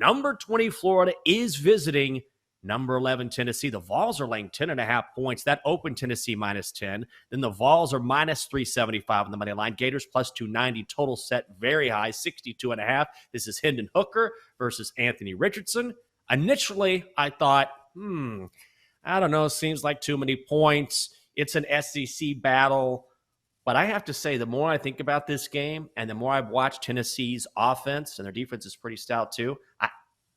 Number 20 Florida is visiting number 11 Tennessee. The Vols are laying 10.5 points. That opened Tennessee minus 10. Then the Vols are minus 375 on the money line. Gators plus 290. Total set very high, 62.5. This is Hendon Hooker versus Anthony Richardson. Initially, I thought, I don't know, seems like too many points. It's an SEC battle. But I have to say, the more I think about this game and the more I've watched Tennessee's offense, and their defense is pretty stout too,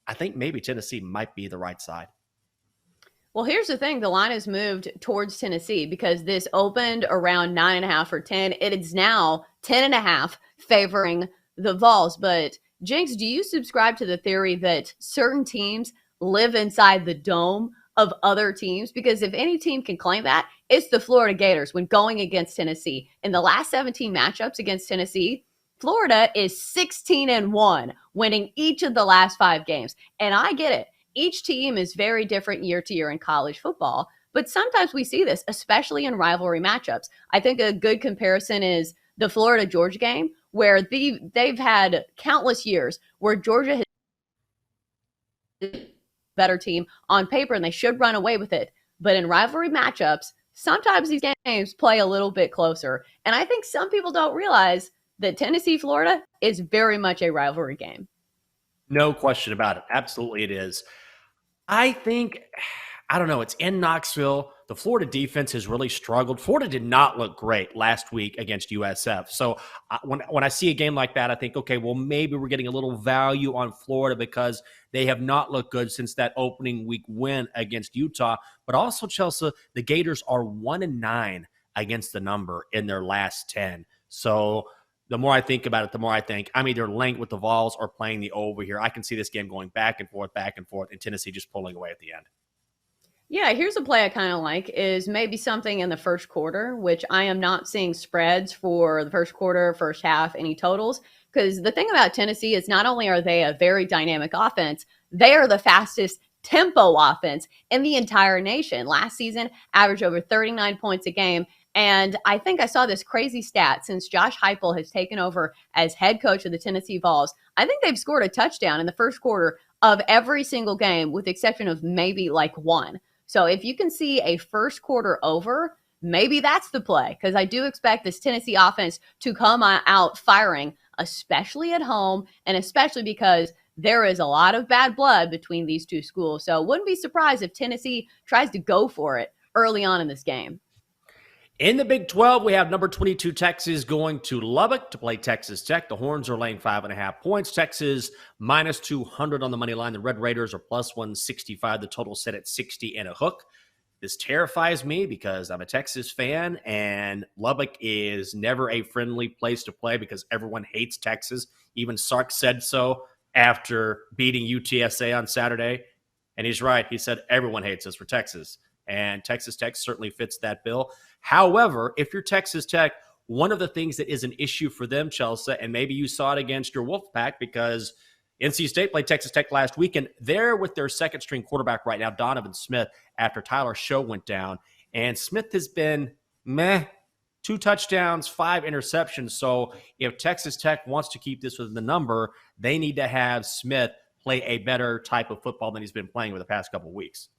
I think maybe Tennessee might be the right side. Well, here's the thing. The line has moved towards Tennessee because this opened around 9.5 or 10. It is now 10.5 favoring the Vols. But Jenks, do you subscribe to the theory that certain teams live inside the dome of other teams? Because if any team can claim that, it's the Florida Gators when going against Tennessee. In the last 17 matchups against Tennessee, Florida is 16-1, winning each of the last 5 games. And I get it. Each team is very different year to year in college football, but sometimes we see this, especially in rivalry matchups. I think a good comparison is the Florida-Georgia game, where they've had countless years where Georgia has a better team on paper, and they should run away with it. But in rivalry matchups, sometimes these games play a little bit closer. And I think some people don't realize that Tennessee-Florida is very much a rivalry game. No question about it. Absolutely it is. I don't know, it's in Knoxville. The Florida defense has really struggled. Florida did not look great last week against USF. So when I see a game like that, I think, okay, well, maybe we're getting a little value on Florida because they have not looked good since that opening week win against Utah. But also, Chelsa, the Gators are 1-9 against the number in their last 10. So the more I think about it, the more I think I'm either laying with the Vols or playing the over here. I can see this game going back and forth, and Tennessee just pulling away at the end. Yeah, here's a play I kind of like is maybe something in the first quarter, which I am not seeing spreads for the first quarter, first half, any totals. Because the thing about Tennessee is not only are they a very dynamic offense, they are the fastest tempo offense in the entire nation. Last season, averaged over 39 points a game. And I think I saw this crazy stat since Josh Heupel has taken over as head coach of the Tennessee Vols. I think they've scored a touchdown in the first quarter of every single game, with the exception of maybe like one. So if you can see a first quarter over, maybe that's the play, because I do expect this Tennessee offense to come out firing, especially at home, and especially because there is a lot of bad blood between these two schools. So wouldn't be surprised if Tennessee tries to go for it early on in this game. In the Big 12, we have number 22 Texas going to Lubbock to play Texas Tech. The Horns are laying 5.5 points. Texas minus 200 on the money line. The Red Raiders are plus 165. The total set at 60 and a hook. This terrifies me because I'm a Texas fan, and Lubbock is never a friendly place to play because everyone hates Texas. Even Sark said so after beating UTSA on Saturday. And he's right. He said everyone hates us for Texas. And Texas Tech certainly fits that bill. However, if you're Texas Tech, one of the things that is an issue for them, Chelsa, and maybe you saw it against your Wolfpack because NC State played Texas Tech last week, and they're with their second-string quarterback right now, Donovan Smith, after Tyler Show went down. And Smith has been 2 touchdowns, 5 interceptions. So if Texas Tech wants to keep this within the number, they need to have Smith play a better type of football than he's been playing over the past couple of weeks.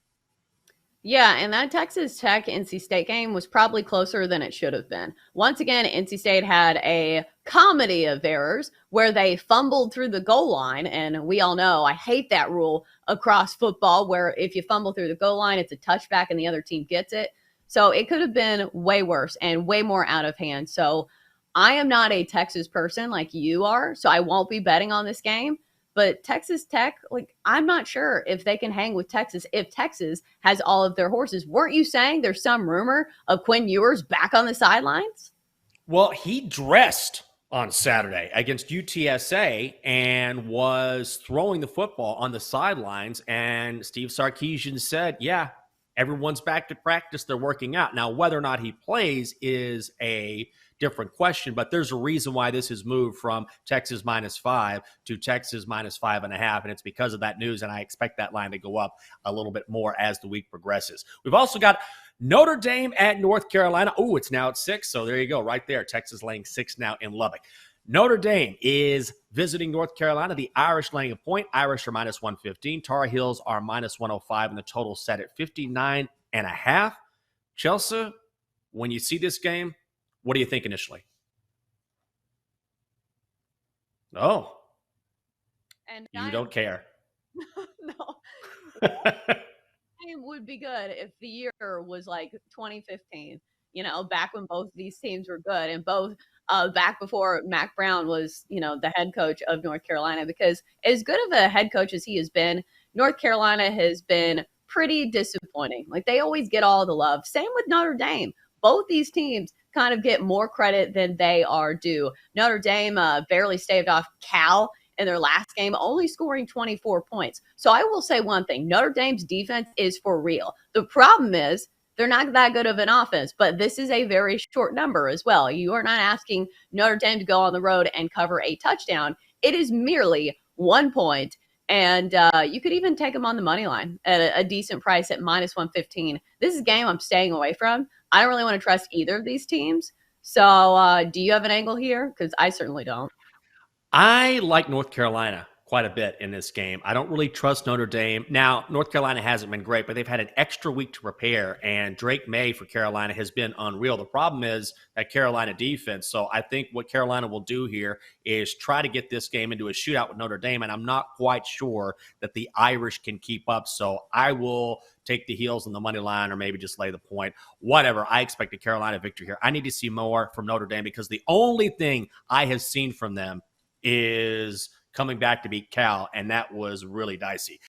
Yeah, and that Texas Tech-NC State game was probably closer than it should have been. Once again, NC State had a comedy of errors where they fumbled through the goal line, and we all know I hate that rule across football where if you fumble through the goal line, it's a touchback and the other team gets it. So it could have been way worse and way more out of hand. So I am not a Texas person like you are, so I won't be betting on this game. But Texas Tech, I'm not sure if they can hang with Texas if Texas has all of their horses. Weren't you saying there's some rumor of Quinn Ewers back on the sidelines? Well, he dressed on Saturday against UTSA and was throwing the football on the sidelines. And Steve Sarkisian said, yeah, everyone's back to practice. They're working out. Now, whether or not he plays is a different question, but there's a reason why this has moved from Texas -5 to Texas -5.5, and it's because of that news, and I expect that line to go up a little bit more as the week progresses. We've also got Notre Dame at North Carolina. Oh, it's now at 6, so there you go, right there. Texas laying 6 now in Lubbock. Notre Dame is visiting North Carolina. The Irish laying a point. Irish are minus 115. Tar Heels are minus 105, and the total set at 59.5. Chelsea, when you see this game, what do you think initially? Oh, And you don't care. no. Game would be good if the year was like 2015, back when both these teams were good and both back before Mac Brown was, the head coach of North Carolina. Because as good of a head coach as he has been, North Carolina has been pretty disappointing. Like they always get all the love. Same with Notre Dame. Both these teams kind of get more credit than they are due. Notre Dame barely staved off Cal in their last game, only scoring 24 points. So I will say one thing. Notre Dame's defense is for real. The problem is they're not that good of an offense, but this is a very short number as well. You are not asking Notre Dame to go on the road and cover a touchdown. It is merely 1 point. And you could even take them on the money line at a decent price at minus 115. This is a game I'm staying away from. I don't really want to trust either of these teams. So do you have an angle here? Because I certainly don't. I like North Carolina quite a bit in this game. I don't really trust Notre Dame. Now, North Carolina hasn't been great, but they've had an extra week to prepare, and Drake May for Carolina has been unreal. The problem is that Carolina defense. So I think what Carolina will do here is try to get this game into a shootout with Notre Dame, and I'm not quite sure that the Irish can keep up. So I will take the heels on the money line or maybe just lay the point. Whatever. I expect a Carolina victory here. I need to see more from Notre Dame because the only thing I have seen from them is coming back to beat Cal, and that was really dicey.